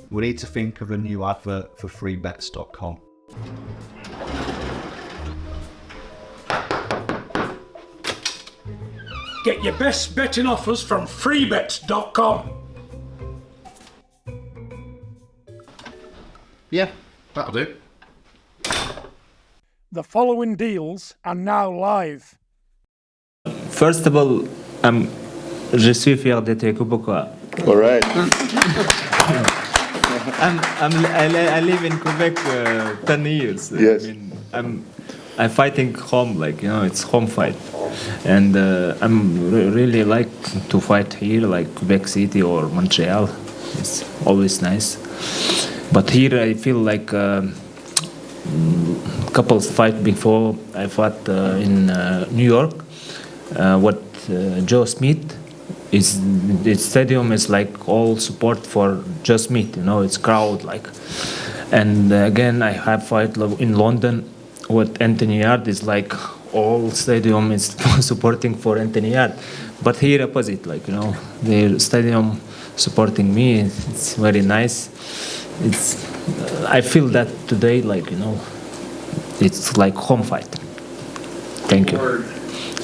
We need to think of a new advert for freebets.com. Get your best betting offers from freebets.com. Yeah, that'll do. The following deals are now live. First of all, je suis fier d'être Québécois. All right. I live in Quebec 10 years. Yes. I'm fighting home, it's home fight. And I'm really like to fight here, like Quebec City or Montreal. It's always nice. But here I feel like couples fight before. I fought in New York. What Joe Smith is, its stadium is like all support for Joe Smith. It's crowd like. And again, I have fight in London. What Anthony Yard is like. All stadium is supporting for Anthony Yard, but here opposite, the stadium supporting me. It's very nice. I feel that today, it's like home fight. Thank you.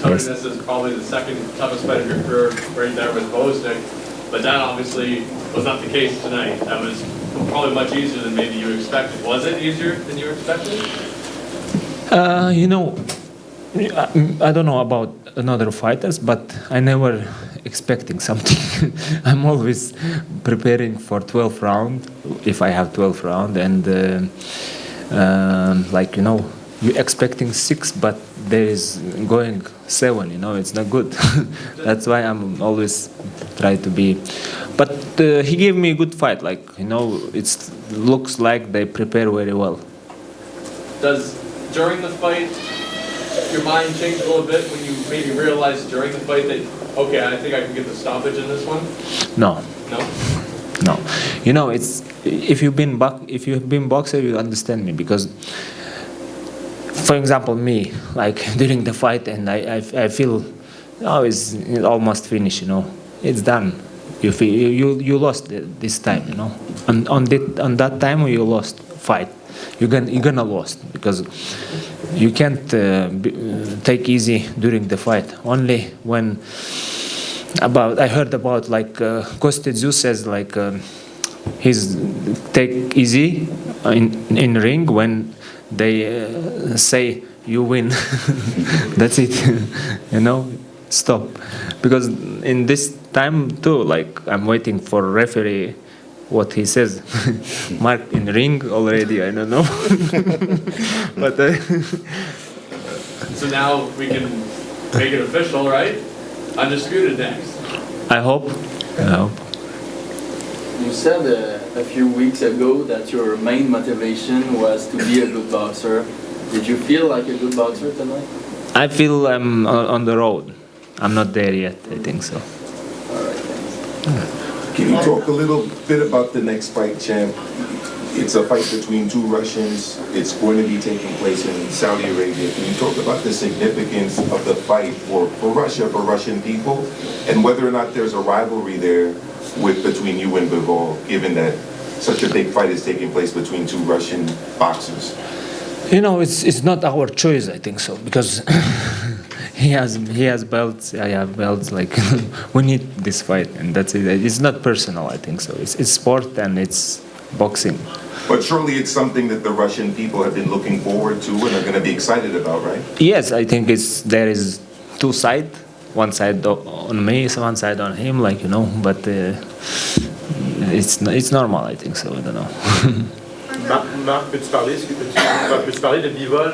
Yes. This is probably the second toughest fight of your career, right there with Boznik, but that obviously was not the case tonight. That was probably much easier than maybe you expected. Was it easier than you expected? I don't know about another fighters, but I never expecting something. I'm always preparing for 12 round, if I have 12 round, and you're expecting 6, but there is going 7. It's not good. That's why I'm always try to be. But he gave me a good fight. It looks like they prepare very well. Does during the fight your mind change a little bit when you maybe realize during the fight that, okay, I think I can get the stoppage in this one? No. No? It's if you've been boxer, you understand me, because, for example, me, during the fight, and I feel, it's almost finished. It's done. You feel you lost this time. And on that time you lost fight. You're gonna lost, because you can't take easy during the fight. Only when I heard about Kostadze says he's take easy in ring when they say you win. That's it. Stop, because in this time too, I'm waiting for referee. What he says, mark in ring already, I don't know. But so now we can make it official, right? Undisputed next. I hope. You said a few weeks ago that your main motivation was to be a good boxer. Did you feel like a good boxer tonight? I feel I'm on the road. I'm not there yet, I think so. All right, thanks. Can you talk a little bit about the next fight, champ? It's a fight between two Russians. It's going to be taking place in Saudi Arabia. Can you talk about the significance of the fight for Russia, for Russian people, and whether or not there's a rivalry there between you and Bivol, given that such a big fight is taking place between two Russian boxers? It's not our choice, I think so, because he has belts, I have belts. We need this fight, and that's it. It's not personal, I think so. It's sport and it's boxing. But surely it's something that the Russian people have been looking forward to and are going to be excited about, right? Yes, I think there is two sides. One side on me, one side on him, but it's normal, I think so. I don't know. Marc, peux-tu parler de Bivol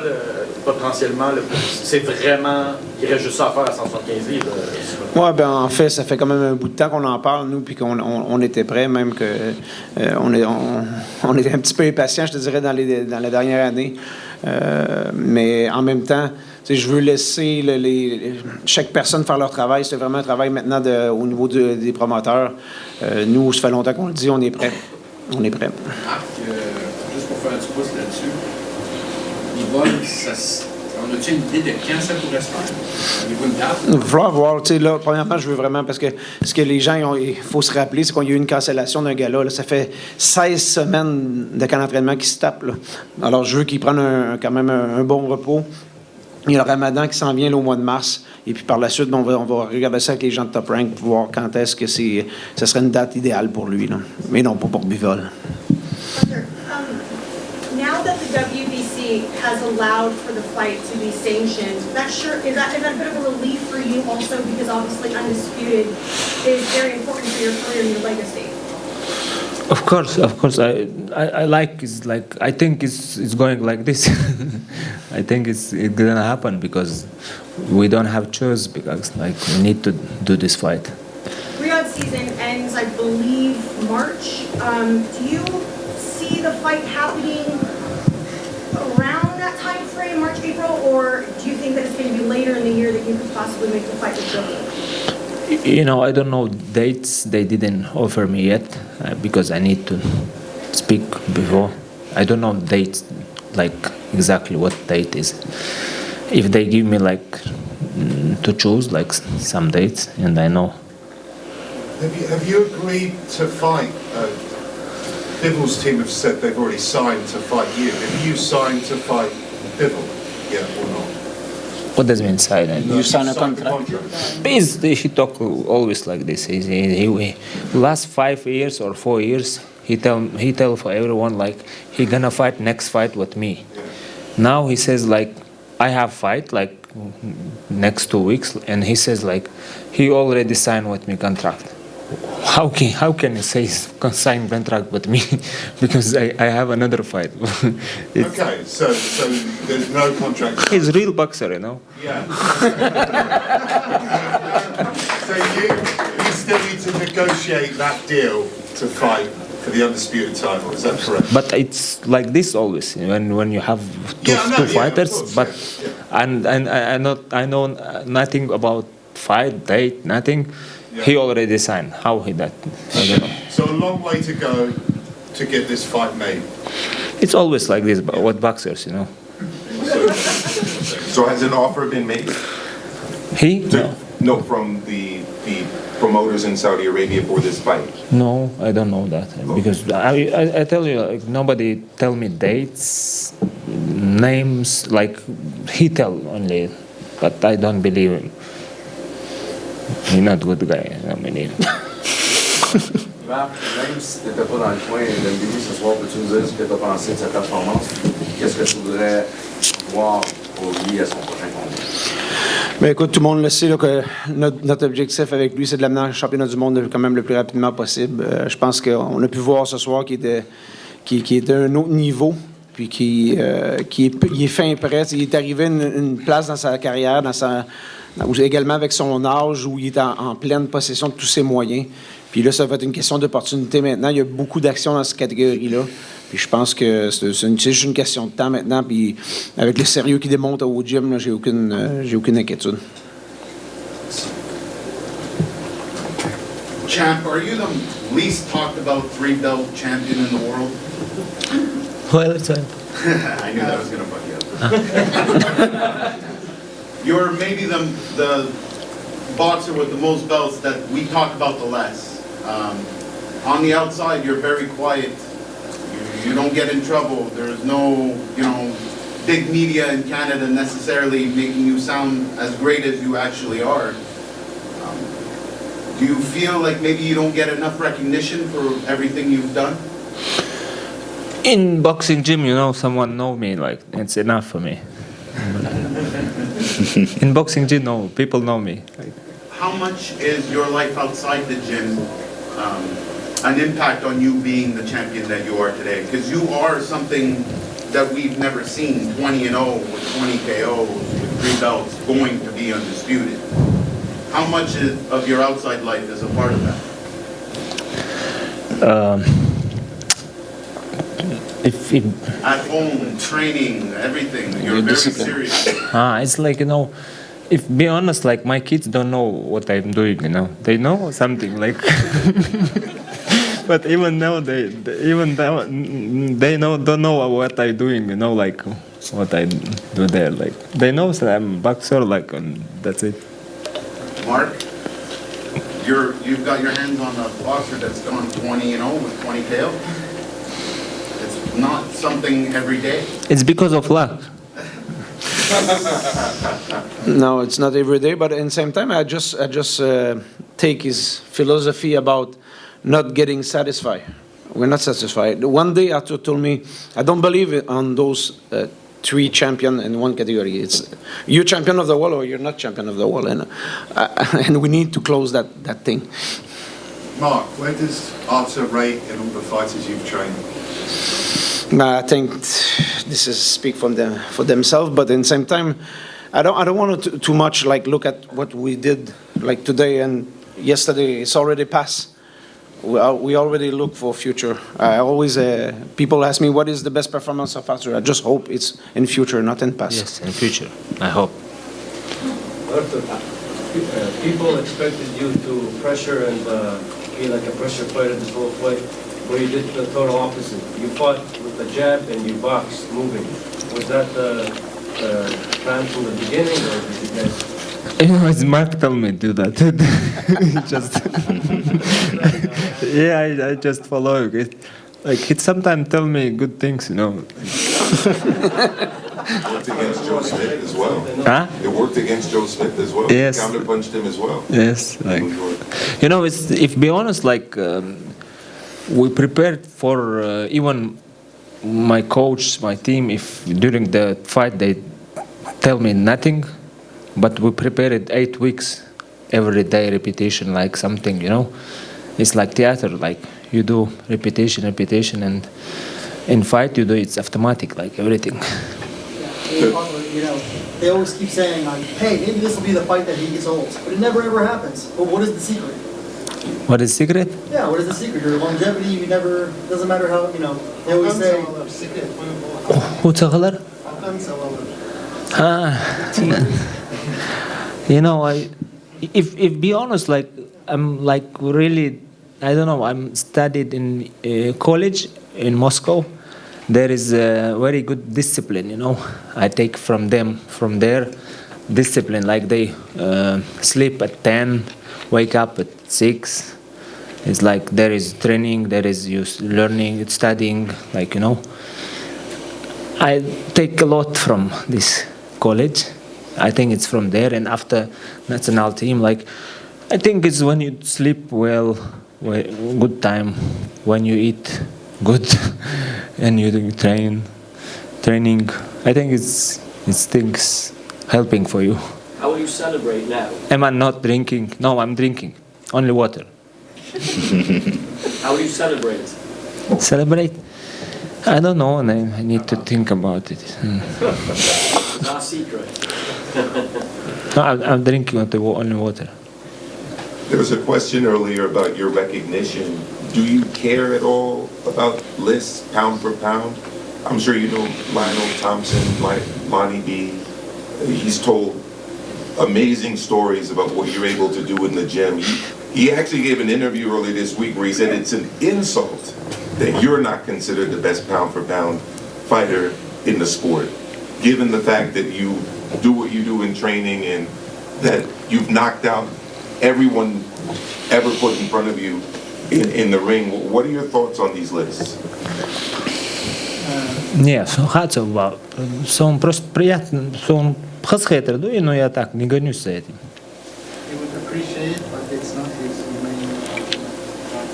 potentiellement? C'est vraiment, il reste juste ça à faire à 175 livres. Ouais, en fait, ça fait quand même un bout de temps qu'on en parle, nous, puis qu'on était prêts, même que on était un petit peu impatients, je te dirais, dans la dernière année. Mais en même temps, je veux laisser chaque personne faire leur travail. C'est vraiment un travail maintenant au niveau des promoteurs. Nous, ça fait longtemps qu'on le dit, on est prêts. On est prêts. Marc, juste pour faire un petit pouce là-dessus, Bivol, On a-t-il une idée de quand ça pourrait se faire? Avez-vous une date? Il va falloir voir. Tu sais, là, premièrement, je veux vraiment, parce que ce que les gens, il faut se rappeler, c'est qu'on y a eu une cancellation d'un gala. Là. Ça fait 16 semaines de camp d'entraînement qui se tape. Là. Alors, je veux qu'ils prennent quand même un bon repos. Il y a le Ramadan qui s'en vient là, au mois de mars. Et puis par la suite, on va regarder ça avec les gens de Top Rank pour voir quand est-ce que ça serait une date idéale pour lui. Là. Mais non, pas pour Bivol. Artur, now that the WBC has allowed for the fight to be sanctioned, is that a bit of a relief for you also, because obviously Undisputed is very important for your career and your legacy? Of course. I I think it's going like this. I think it's gonna happen because we don't have choice, because like we need to do this fight. Riyadh season ends, I believe, March. Do you see the fight happening around that time frame, March, April, or do you think that it's going to be later in the year that you could possibly make the fight with Bivol? You know, I don't know dates. They didn't offer me yet because I need to speak before. I don't know dates, like exactly what date is. If they give me like to choose like some dates, and I know. Have you agreed to fight? Bivol's team have said they've already signed to fight you. Have you signed to fight Bivol? Yeah or not? What does it mean sign? You sign a contract. He talk always like this. He last 5 years or 4 years, he tell for everyone like he gonna fight next fight with me. Yeah. Now he says like I have fight like next 2 weeks, and he says like he already signed with me contract. How can he say sign contract with me? Because I have another fight. Okay, so there's no contract. He's a real boxer, you know. Yeah. So you still need to negotiate that deal to fight for the Undisputed title. Is that correct? But it's like this always when you have two fighters. Of course, but yeah. and I know nothing about fight date, nothing. Yeah. He already signed. How he that? I don't know. So a long way to go to get this fight made. It's always like this, but with boxers, you know. So has an offer been made? No, from the promoters in Saudi Arabia for this fight? No, I don't know that, because I tell you, like, nobody tell me dates, names. Like he tell only, but I don't believe him. He's not a good guy. I mean, Marc, même si tu n'étais pas dans le coin de l'NBA ce soir, peux-tu nous dire ce que tu as pensé de sa performance? Qu'est-ce que tu voudrais voir pour lui à son prochain combat? Mais écoute, tout le monde le sait là, que notre objectif avec lui, c'est de l'amener en championnat du monde quand même le plus rapidement possible. Je pense qu'on a pu voir ce soir qu'il est d'un autre niveau, puis qu'il est fin prêt. Il est arrivé à une place dans sa carrière, également avec son âge, où il est en pleine possession de tous ses moyens. Puis là, ça va être une question d'opportunité maintenant. Il y a beaucoup d'actions dans cette catégorie-là. Puis je pense que c'est juste une question de temps maintenant. Puis avec le sérieux qu'il démontre au gym, là, j'ai aucune inquiétude. Champ, are you the least talked about 3-belt champion in the world? well, it's I knew that was going to fuck you up. You're maybe the boxer with the most belts that we talk about the less. On the outside, you're very quiet. You don't get in trouble. There's no, big media in Canada necessarily making you sound as great as you actually are. Do you feel like maybe you don't get enough recognition for everything you've done? In boxing gym, someone know me, like it's enough for me. In boxing gym, no, people know me. How much is your life outside the gym an impact on you being the champion that you are today? Because you are something that we've never seen, 20-0 with 20 KOs, with 3 belts, going to be undisputed. How much of your outside life is a part of that? At home, training, everything, you're very serious. It's like, if be honest, like my kids don't know what I'm doing, They know something, like, but even now they don't know what I'm doing, like what I do there. Like they know that I'm a boxer, like, and that's it. Mark, you've got your hands on a boxer that's gone 20-0 with 20 KO. It's not something every day. It's because of luck. No, it's not every day, but at the same time, I just take his philosophy about not getting satisfied. We're not satisfied. One day Artur told me, I don't believe on those 3 champions in one category. It's you're champion of the world or you're not champion of the world, and we need to close that thing. Mark, where does Artur rate in all the fighters you've trained? I think this is speak for themselves, but at the same time, I don't want to too much like look at what we did like today and yesterday. It's already past. We already look for future. I always people ask me what is the best performance of Artur. I just hope it's in future, not in past. Yes, in future. I hope. Artur, people expected you to pressure and be like a pressure fighter this whole fight. Well, you did the total opposite. You fought with the jab and you boxed moving. Was that the plan from the beginning, or did you guys? You know, it's Mark told me to do that. Just yeah, I just follow it. Like he sometimes tell me good things, you know. It worked against Joe Smith as well. Huh? It worked against Joe Smith as well. Yes. He counterpunched him as well. Yes, like you know, it's if be honest, like we prepared for even my coach, my team. If during the fight they tell me nothing, but we prepared it 8 weeks, every day repetition, like something, you know. It's like theater, like you do repetition, and in fight you do it's automatic, like everything. You know, they always keep saying, like, hey, maybe this will be the fight that he gets old. But it never ever happens. But what is the secret? What is secret? Yeah, what is the secret? Your longevity, you never, doesn't matter how, you know, they always say... Who tell you know, if be honest, like I'm like really, I don't know. I'm studied in college in Moscow. There is a very good discipline, you know. I take from there, discipline. Like they sleep at 10, wake up at 6. It's like there is training, there is you learning, studying, like, you know. I take a lot from this college. I think it's from there, and after national team, like I think it's when you sleep well, good time, when you eat good, and you do training. I think it's things helping for you. How will you celebrate now? Am I not drinking? No, I'm drinking only water. How will you celebrate? Celebrate? I don't know, and I need to think about it. It's not a secret. No, I'm drinking only water. There was a question earlier about your recognition. Do you care at all about lists, pound for pound? I'm sure you know Lionel Thompson, Monty B. He's told amazing stories about what you're able to do in the gym. He actually gave an interview earlier this week where he said it's an insult that you're not considered the best pound for pound fighter in the sport, given the fact that you do what you do in training and that you've knocked out everyone ever put in front of you in the ring. What are your thoughts on these lists? Не, сон просто приятно, сон хасхетер, но я так не гонюсь за этим.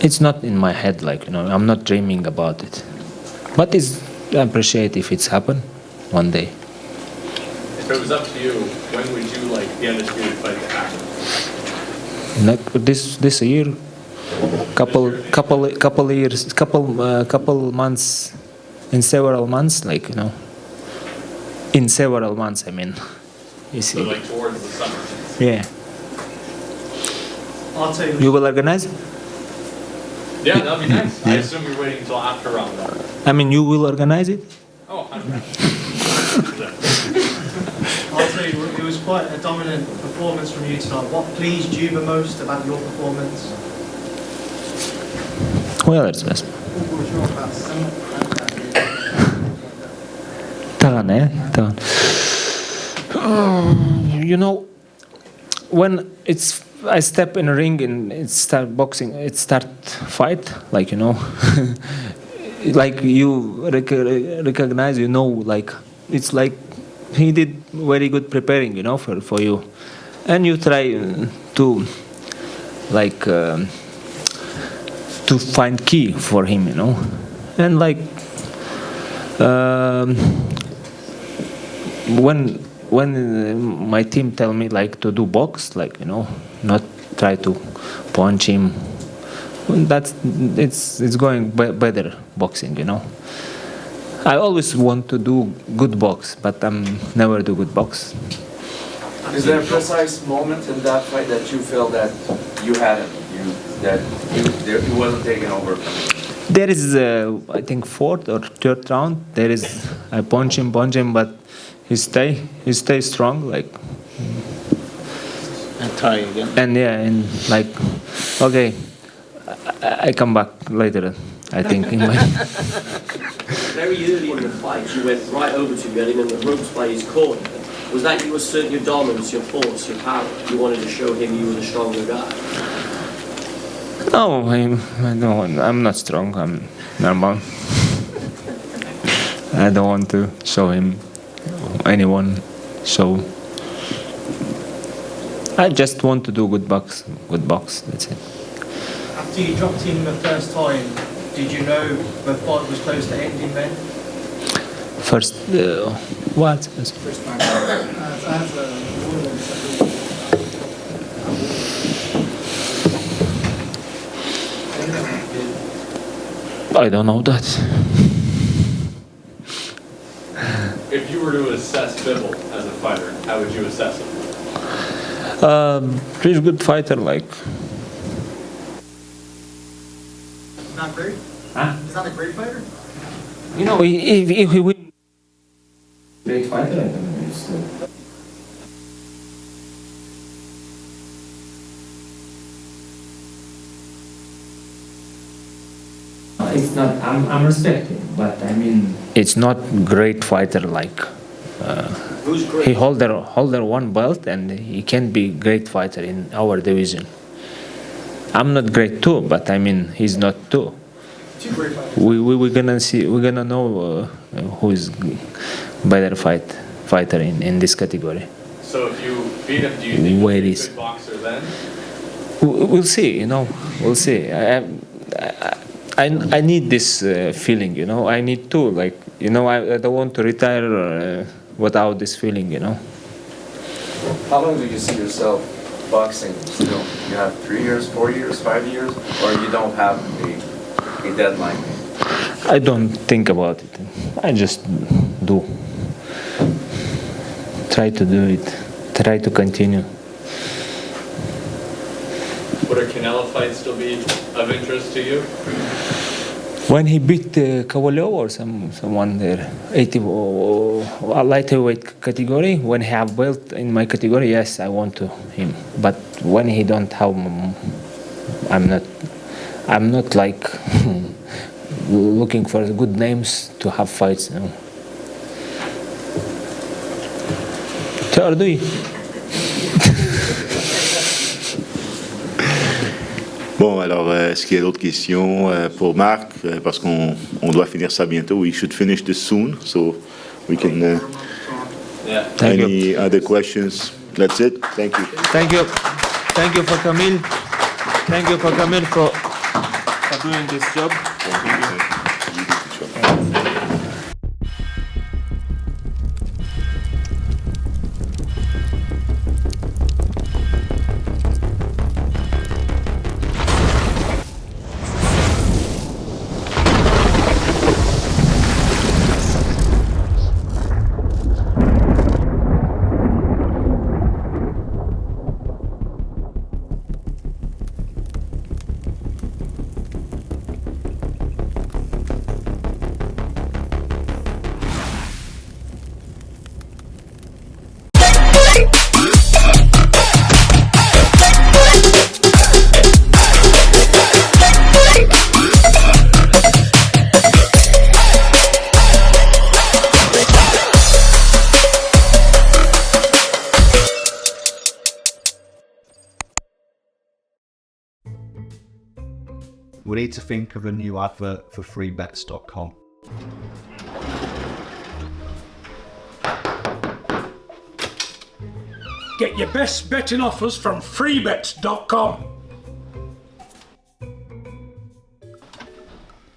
It's not in my head, like, you know, I'm not dreaming about it. But I appreciate if it's happened one day. If it was up to you, when would you like the Undisputed fight to happen? Like this year, couple years, couple months, in several months, like, you know, in several months, I mean. You see. So like towards the summer. Yeah. I'll tell you. You will organize it? Yeah, that'd be nice. I Yeah. assume you're waiting until after round one. I mean, you will organize it? Oh, 100%. I'll tell you, it was quite a dominant performance from you tonight. What pleased you the most about your performance? Well, it's best. Tagan. Tahan, eh? Tahan. You know, when I step in a ring and it start boxing, it start fight, like, you know, like you recognize, you know, like, it's like he did very good preparing, you know, for you. And you try to, like, to find key for him, you know. And like, when my team tell me like to do box, like, you know, not try to punch him, it's going better boxing, you know. I always want to do good box, but never do good box. Is there a precise moment in that fight that you feel that you had him, that he wasn't taken over? There is, I think, fourth or third round. There is, I punch him, but he stay strong, like. And try again. And yeah, and like, okay, I come back later, I think. In my Very early in the fight, you went right over to him and the ropes by his corner. Was that you asserting your dominance, your force, your power? You wanted to show him you were the stronger guy? No, I'm not strong. I'm normal. I don't want to show him, anyone, show. I just want to do good box, that's it. After you dropped him the first time, did you know the fight was close to ending then? First, what? First time. I don't know that. If you were to assess Bivol as a fighter, how would you assess him? He's a good fighter, like. Not great? Huh? He's not a great fighter? You know, if he win, great fighter, I don't know. It's not. I'm respecting, but I mean, it's not great fighter like. Who's great? He holder one belt, and he can be great fighter in our division. I'm not great too, but I mean, he's not too. Two great fighters. We're gonna see. We're gonna know who is better fighter in this category. So if you beat him, do you think Where he'll be a is- good boxer then? We'll see. You know, we'll see. I need this feeling. You know, I need to, like, you know, I don't want to retire without this feeling. You know. How long do you see yourself boxing still? You have 3 years, 4 years, 5 years, or you don't have a deadline? I don't think about it. I just do. Try to do it. Try to continue. Would a Canelo fight still be of interest to you? When he beat Kovalev or someone there, 80 lightweight category, when he have belt in my category, yes, I want to him. But when he don't have, I'm not like looking for good names to have fights. You know. Bon, alors, est-ce qu'il y a d'autres questions pour Marc? Parce qu'on doit finir ça bientôt. We should finish this soon, so we can... any other questions? That's it. Thank you. Thank you. Thank you for Camille. Thank you for Camille for doing this job. need to think of a new advert for freebets.com. Get your best betting offers from freebets.com.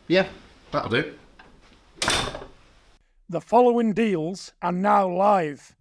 Yeah, that'll do. The following deals are now live.